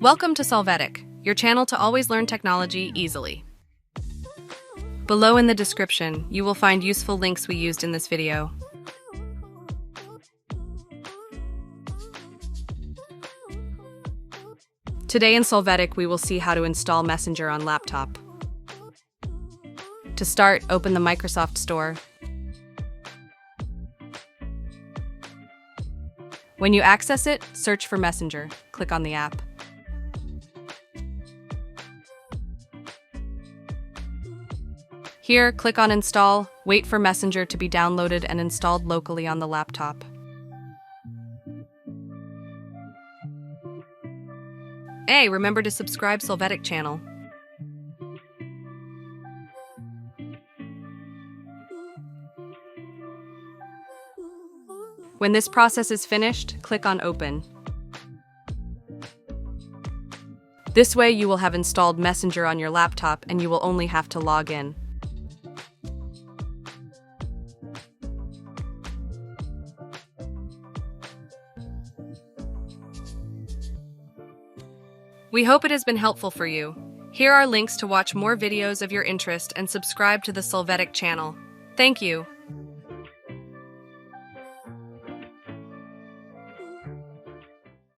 Welcome to Solvetic, your channel to always learn technology easily. Below in the description, you will find useful links we used in this video. Today in Solvetic, we will see how to install Messenger on laptop. To start, open the Microsoft Store. When you access it, search for Messenger. Click on the app. Here, click on Install, wait for Messenger to be downloaded and installed locally on the laptop. Hey, remember to subscribe Solvetic channel. When this process is finished, click on Open. This way you will have installed Messenger on your laptop and you will only have to log in. We hope it has been helpful for you. Here are links to watch more videos of your interest and subscribe to the Solvetic channel. Thank you.